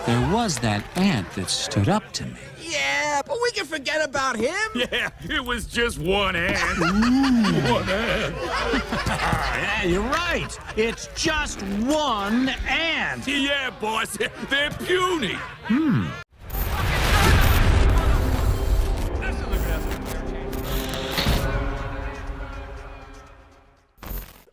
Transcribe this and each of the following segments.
There was that ant that stood up to me. Yeah, but we can forget about him. Yeah, it was just one ant. One ant. Yeah, you're right. It's just one ant. Yeah, boss, they're puny.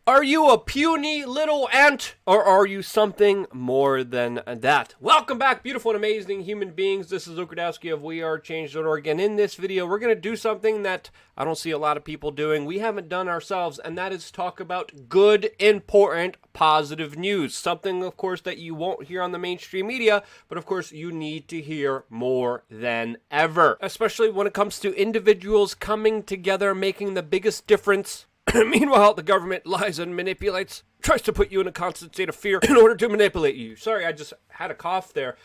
Are you a puny little ant, or are you something more than that? Welcome back, beautiful and amazing human beings. This is Luke Rudowski of WeAreChange.org, and in this video, we're going to do something that I don't see a lot of people doing. We haven't done ourselves, and that is talk about good, important, positive news. Something, of course, that you won't hear on the mainstream media, but of course, you need to hear more than ever. Especially when it comes to individuals coming together, making the biggest difference. Meanwhile, the government lies and manipulates, tries to put you in a constant state of fear in order to manipulate you. Sorry, I just had a cough there.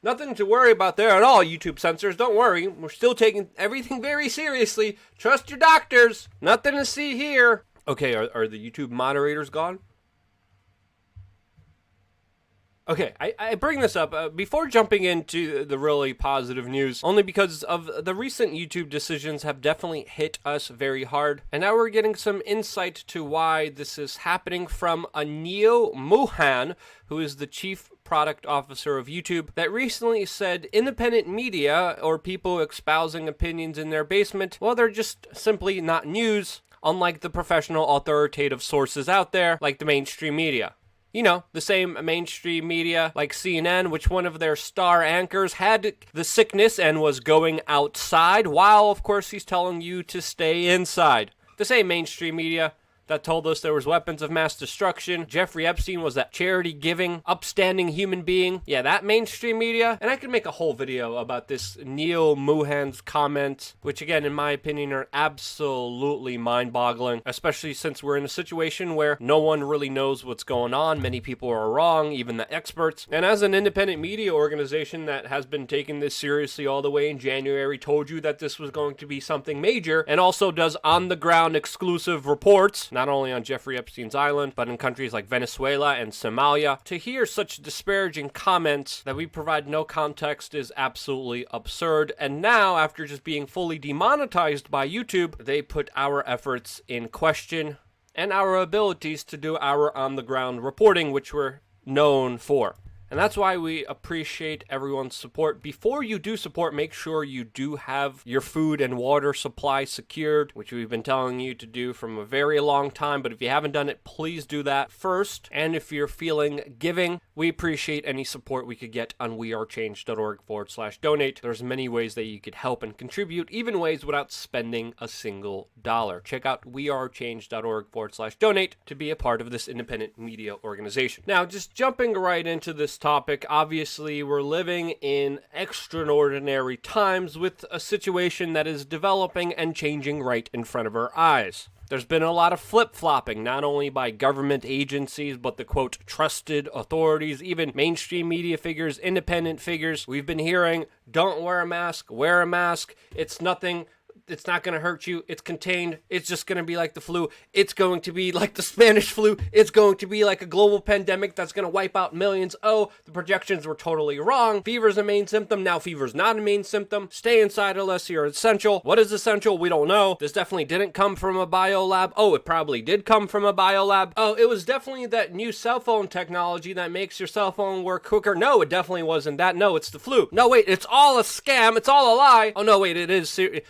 Nothing to worry about there at all, YouTube censors. Don't worry. We're still taking everything very seriously. Trust your doctors. Nothing to see here. Okay, are the YouTube moderators gone? Okay, I bring this up before jumping into the really positive news, only because of the recent YouTube decisions have definitely hit us very hard. And now we're getting some insight to why this is happening from Anil Mohan, who is the chief product officer of YouTube, that recently said independent media or people espousing opinions in their basement, well, they're just simply not news, unlike the professional authoritative sources out there like the mainstream media. You know, the same mainstream media like CNN, which one of their star anchors had the sickness and was going outside, while, of course, he's telling you to stay inside. The same mainstream media that told us there was weapons of mass destruction. Jeffrey Epstein was that charity-giving, upstanding human being. Yeah, that mainstream media. And I could make a whole video about this Neil Mohan's comments, which again, in my opinion, are absolutely mind-boggling, especially since we're in a situation where no one really knows what's going on. Many people are wrong, even the experts. And as an independent media organization that has been taking this seriously all the way in January, told you that this was going to be something major, and also does on-the-ground exclusive reports, not only on Jeffrey Epstein's island, but in countries like Venezuela and Somalia. To hear such disparaging comments that we provide no context is absolutely absurd. And now, after just being fully demonetized by YouTube, they put our efforts in question and our abilities to do our on-the-ground reporting, which we're known for. And that's why we appreciate everyone's support. Before you do support, make sure you do have your food and water supply secured, which we've been telling you to do from a very long time. But if you haven't done it, please do that first. And if you're feeling giving, we appreciate any support we could get on wearechange.org/donate. There's many ways that you could help and contribute, even ways without spending a single dollar. Check out wearechange.org/donate to be a part of this independent media organization. Now, just jumping right into this topic, obviously we're living in extraordinary times with a situation that is developing and changing right in front of our eyes. There's been a lot of flip-flopping, not only by government agencies, but the, quote, trusted authorities, even mainstream media figures, independent figures. We've been hearing, don't wear a mask, wear a mask, it's nothing. It's not going to hurt you. It's contained. It's just going to be like the flu. It's going to be like the Spanish flu. It's going to be like a global pandemic that's going to wipe out millions. Oh, the projections were totally wrong. Fever's a main symptom. Now fever's not a main symptom. Stay inside unless you're essential. What is essential? We don't know. This definitely didn't come from a biolab. Oh, it probably did come from a biolab. Oh, it was definitely that new cell phone technology that makes your cell phone work quicker. No, it definitely wasn't that. No, it's the flu. No, wait, it's all a scam. It's all a lie. Oh, no, wait, it is serious.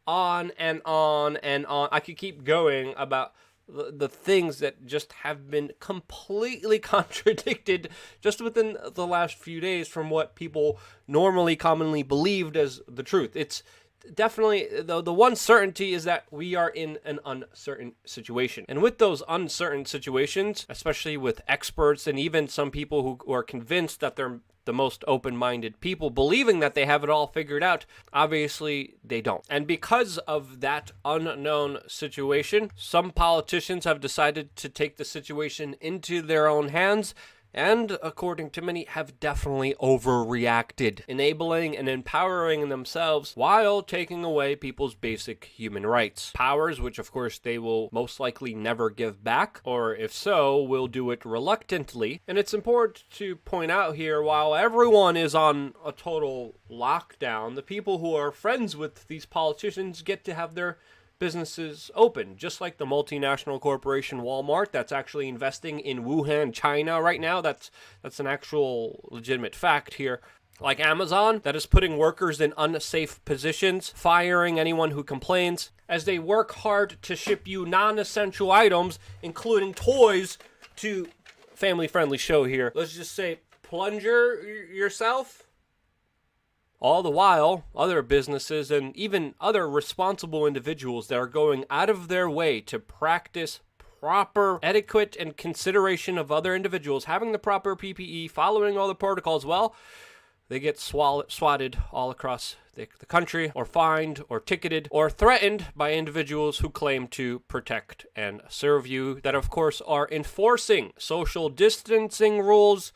On and on and on. I could keep going about the things that just have been completely contradicted just within the last few days from what people normally commonly believed as the truth. It's definitely, the one certainty is that we are in an uncertain situation. And with those uncertain situations, especially with experts and even some people who are convinced that they're the most open-minded people believing that they have it all figured out, obviously they don't. And because of that unknown situation, some politicians have decided to take the situation into their own hands and, according to many, have definitely overreacted, enabling and empowering themselves while taking away people's basic human rights. Powers which, of course, they will most likely never give back, or if so, will do it reluctantly. And it's important to point out here, while everyone is on a total lockdown, the people who are friends with these politicians get to have their businesses open, just like the multinational corporation Walmart that's actually investing in Wuhan, China right now. That's an actual legitimate fact here. Like Amazon, that is putting workers in unsafe positions, firing anyone who complains, as they work hard to ship you non-essential items, including toys, to family-friendly show here. Let's just say, plunger yourself. All the while, other businesses and even other responsible individuals that are going out of their way to practice proper etiquette and consideration of other individuals, having the proper PPE, following all the protocols, well, they get swatted all across the country, or fined, or ticketed, or threatened by individuals who claim to protect and serve you, that of course are enforcing social distancing rules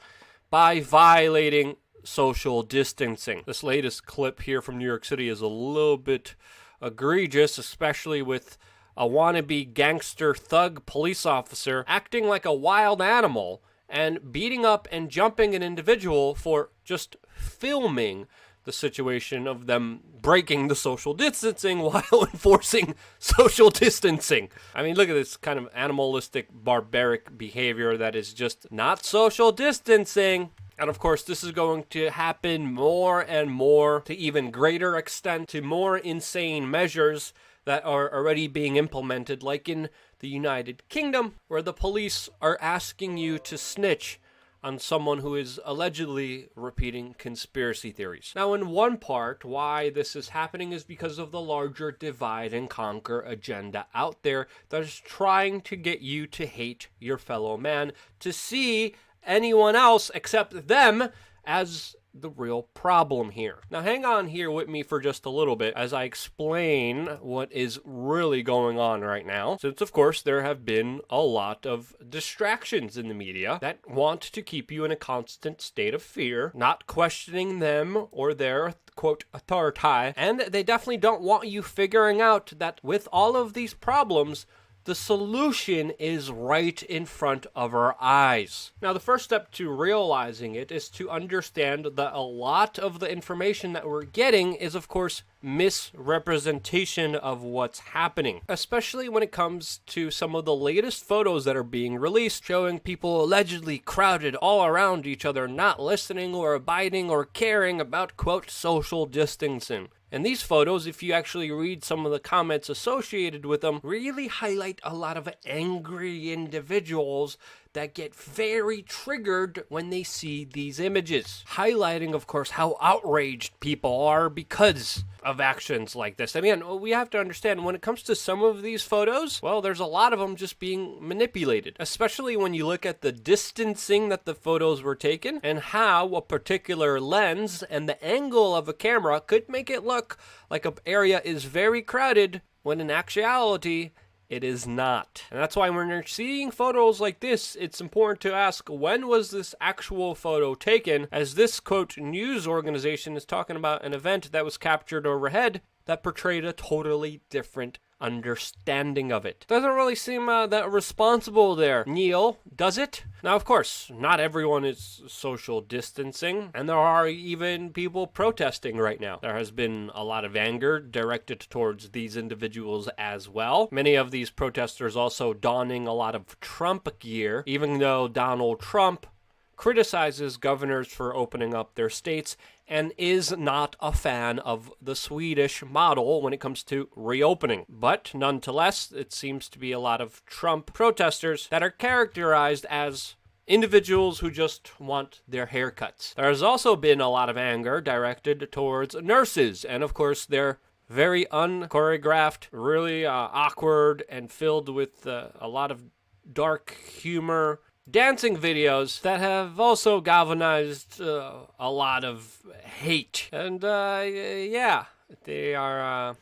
by violating social distancing. This latest clip here from New York City is a little bit egregious, especially with a wannabe gangster thug police officer acting like a wild animal and beating up and jumping an individual for just filming the situation of them breaking the social distancing while enforcing social distancing. I mean, look at this kind of animalistic, barbaric behavior that is just not social distancing. And of course, this is going to happen more and more, to even greater extent, to more insane measures that are already being implemented, like in the United Kingdom, where the police are asking you to snitch on someone who is allegedly repeating conspiracy theories. Now, in one part, why this is happening is because of the larger divide and conquer agenda out there that is trying to get you to hate your fellow man, to see anyone else except them as the real problem here. Now hang on here with me for just a little bit as I explain what is really going on right now, since of course there have been a lot of distractions in the media that want to keep you in a constant state of fear, not questioning them or their quote authority, and they definitely don't want you figuring out that with all of these problems, the solution is right in front of our eyes. Now, the first step to realizing it is to understand that a lot of the information that we're getting is, of course, misrepresentation of what's happening, especially when it comes to some of the latest photos that are being released showing people allegedly crowded all around each other, not listening or abiding or caring about, quote, social distancing. And these photos, if you actually read some of the comments associated with them, really highlight a lot of angry individuals that get very triggered when they see these images, highlighting, of course, how outraged people are because of actions like this. I mean, we have to understand, when it comes to some of these photos, well, there's a lot of them just being manipulated, especially when you look at the distancing that the photos were taken and how a particular lens and the angle of a camera could make it look like an area is very crowded when in actuality, it is not. And that's why when you're seeing photos like this, it's important to ask, when was this actual photo taken? As this, quote, news organization is talking about an event that was captured overhead that portrayed a totally different understanding of it. Doesn't really seem that responsible there, Neil, does it? Now, of course, not everyone is social distancing, and there are even people protesting right now. There has been a lot of anger directed towards these individuals as well. Many of these protesters also donning a lot of Trump gear, even though Donald Trump criticizes governors for opening up their states and is not a fan of the Swedish model when it comes to reopening. But nonetheless, it seems to be a lot of Trump protesters that are characterized as individuals who just want their haircuts. There has also been a lot of anger directed towards nurses, and of course their very unchoreographed, really awkward and filled with a lot of dark humor dancing videos that have also galvanized a lot of hate. And yeah, they are,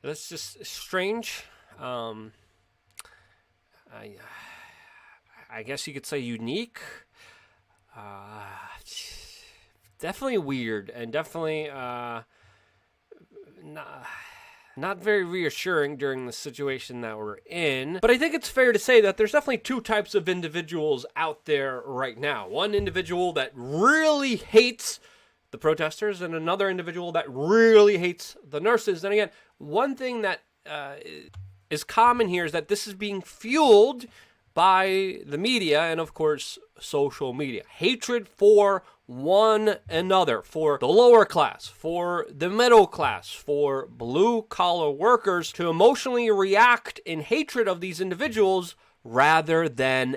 that's just strange. I guess you could say unique. Definitely weird, and definitely not very reassuring during the situation that we're in. But I think it's fair to say that there's definitely two types of individuals out there right now. One individual that really hates the protesters, and another individual that really hates the nurses. And again, one thing that is common here is that this is being fueled by the media and, of course, social media. Hatred for one another, for the lower class, for the middle class, for blue-collar workers to emotionally react in hatred of these individuals rather than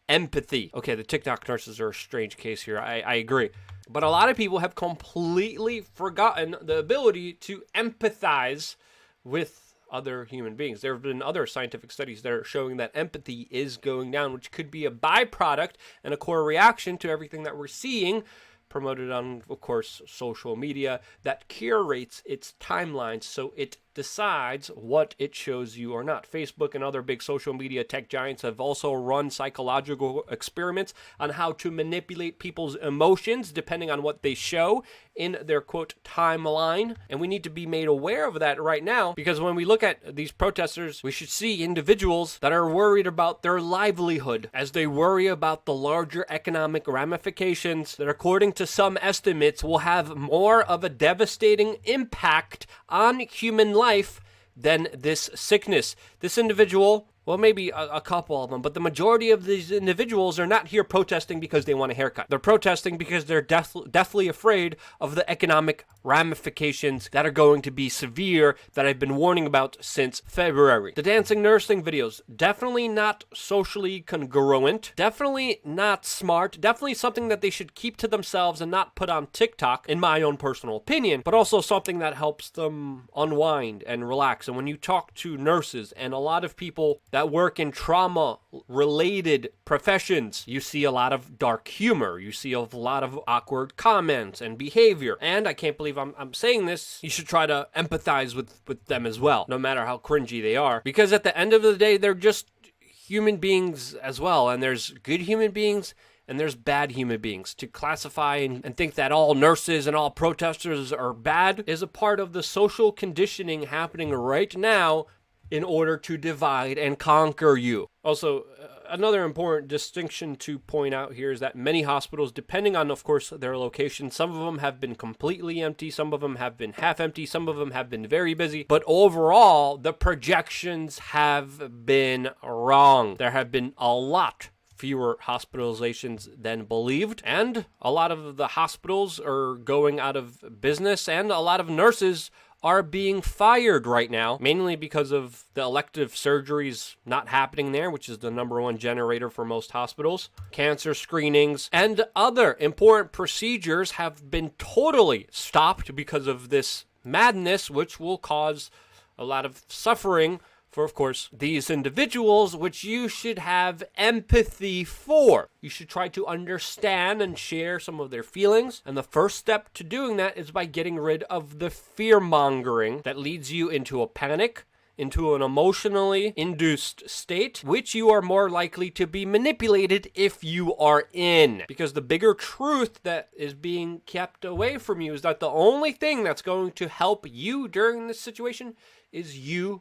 empathy. Okay, the TikTok nurses are a strange case here. I agree. But a lot of people have completely forgotten the ability to empathize with other human beings. There have been other scientific studies that are showing that empathy is going down, which could be a byproduct and a core reaction to everything that we're seeing promoted on, of course, social media that curates its timelines so it decides what it shows you or not. Facebook and other big social media tech giants have also run psychological experiments on how to manipulate people's emotions depending on what they show in their, quote, timeline. And we need to be made aware of that right now, because when we look at these protesters, we should see individuals that are worried about their livelihood as they worry about the larger economic ramifications that, according to some estimates, will have more of a devastating impact on human life than this sickness. This individual, well, maybe a couple of them, but the majority of these individuals are not here protesting because they want a haircut. They're protesting because they're deathly afraid of the economic ramifications that are going to be severe that I've been warning about since February. The dancing nursing videos, definitely not socially congruent, definitely not smart, definitely something that they should keep to themselves and not put on TikTok, in my own personal opinion, but also something that helps them unwind and relax. And when you talk to nurses and a lot of people that work in trauma-related professions, you see a lot of dark humor. You see a lot of awkward comments and behavior. And I can't believe I'm saying this, you should try to empathize with them as well, no matter how cringy they are. Because at the end of the day, they're just human beings as well. And there's good human beings and there's bad human beings. To classify and think that all nurses and all protesters are bad is a part of the social conditioning happening right now in order to divide and conquer you. Also, another important distinction to point out here is that many hospitals, depending on, of course, their location, some of them have been completely empty, some of them have been half empty, some of them have been very busy, but overall, the projections have been wrong. There have been a lot fewer hospitalizations than believed, and a lot of the hospitals are going out of business, and a lot of nurses are being fired right now, mainly because of the elective surgeries not happening there, which is the #1 generator for most hospitals. Cancer screenings and other important procedures have been totally stopped because of this madness, which will cause a lot of suffering for, of course, these individuals, which you should have empathy for. You should try to understand and share some of their feelings. And the first step to doing that is by getting rid of the fear-mongering that leads you into a panic, into an emotionally induced state, which you are more likely to be manipulated if you are in. Because the bigger truth that is being kept away from you is that the only thing that's going to help you during this situation is you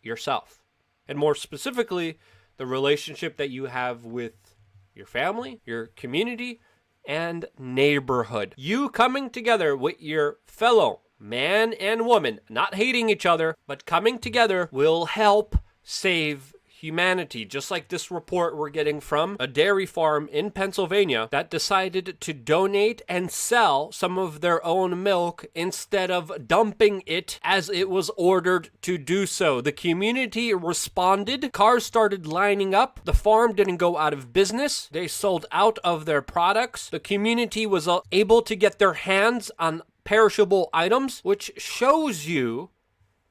yourself. And more specifically, the relationship that you have with your family, your community, and neighborhood. You coming together with your fellow man and woman, not hating each other, but coming together will help save humanity. Just like this report we're getting from a dairy farm in Pennsylvania that decided to donate and sell some of their own milk instead of dumping it as it was ordered to do so. The community responded. Cars started lining up. The farm didn't go out of business. They sold out of their products. The community was able to get their hands on perishable items, which shows you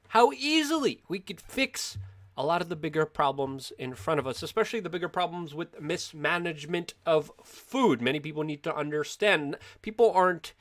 how easily we could fix a lot of the bigger problems in front of us, especially the bigger problems with mismanagement of food. Many people need to understand people aren't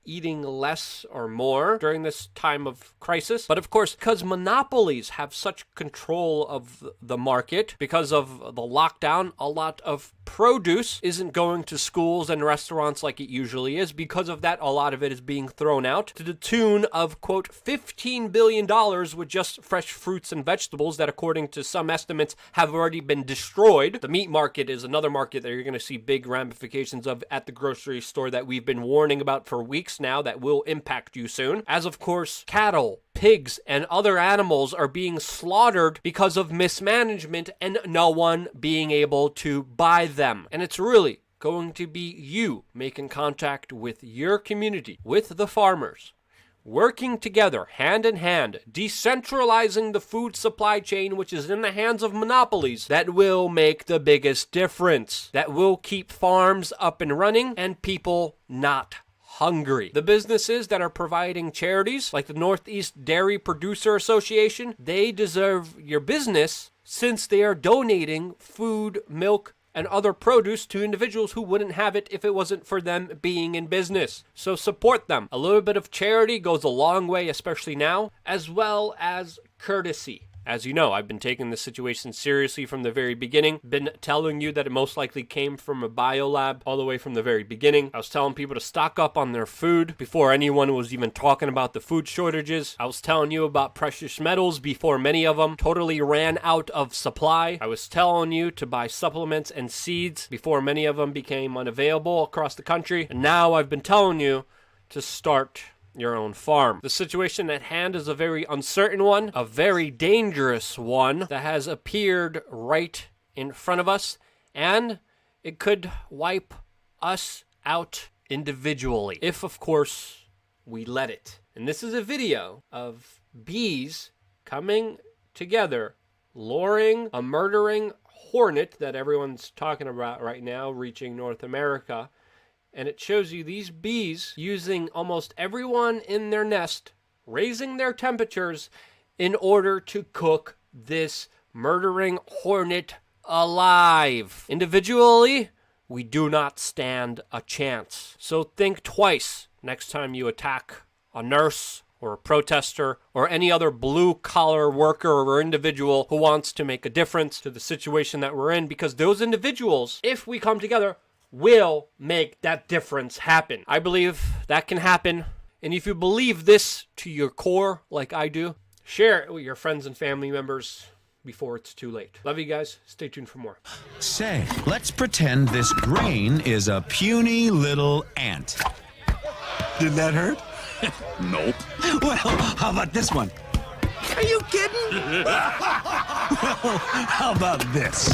eating less or more during this time of crisis. But of course, because monopolies have such control of the market, because of the lockdown, a lot of produce isn't going to schools and restaurants like it usually is. Because of that, a lot of it is being thrown out to the tune of, quote, $15 billion with just fresh fruits and vegetables that, according to some estimates, have already been destroyed. The meat market is another market that you're going to see big ramifications of at the grocery store that we've been warning about for weeks now that will impact you soon. As of course, cattle, pigs, and other animals are being slaughtered because of mismanagement and no one being able to buy them. And it's really going to be you making contact with your community, with the farmers, working together hand in hand, decentralizing the food supply chain, which is in the hands of monopolies, that will make the biggest difference, that will keep farms up and running and people not hungry. The businesses that are providing charities, like the Northeast Dairy Producer Association, they deserve your business since they are donating food, milk, and other produce to individuals who wouldn't have it if it wasn't for them being in business. So support them. A little bit of charity goes a long way, especially now, as well as courtesy. As you know, I've been taking this situation seriously from the very beginning. Been telling you that it most likely came from a biolab all the way from the very beginning. I was telling people to stock up on their food before anyone was even talking about the food shortages. I was telling you about precious metals before many of them totally ran out of supply. I was telling you to buy supplements and seeds before many of them became unavailable across the country. And now I've been telling you to start your own farm. The situation at hand is a very uncertain one, a very dangerous one that has appeared right in front of us, and it could wipe us out individually, if of course we let it. And this is a video of bees coming together, luring a murdering hornet that everyone's talking about right now, reaching North America. And it shows you these bees using almost everyone in their nest, raising their temperatures in order to cook this murdering hornet alive. Individually, we do not stand a chance. So think twice next time you attack a nurse or a protester or any other blue-collar worker or individual who wants to make a difference to the situation that we're in, because those individuals, if we come together, will make that difference happen. I believe that can happen. And if you believe this to your core, like I do, share it with your friends and family members before it's too late. Love you guys. Stay tuned for more. Say, let's pretend this grain is a puny little ant. Did that hurt? Nope. Well, how about this one? Are you kidding? How about this?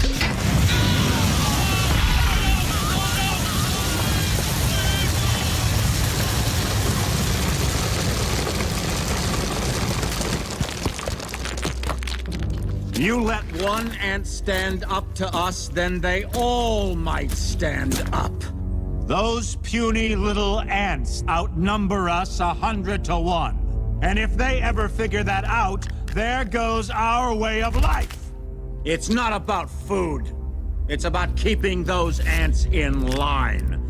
You let one ant stand up to us, then they all might stand up. Those puny little ants outnumber us 100 to 1. And if they ever figure that out, there goes our way of life. It's not about food. It's about keeping those ants in line.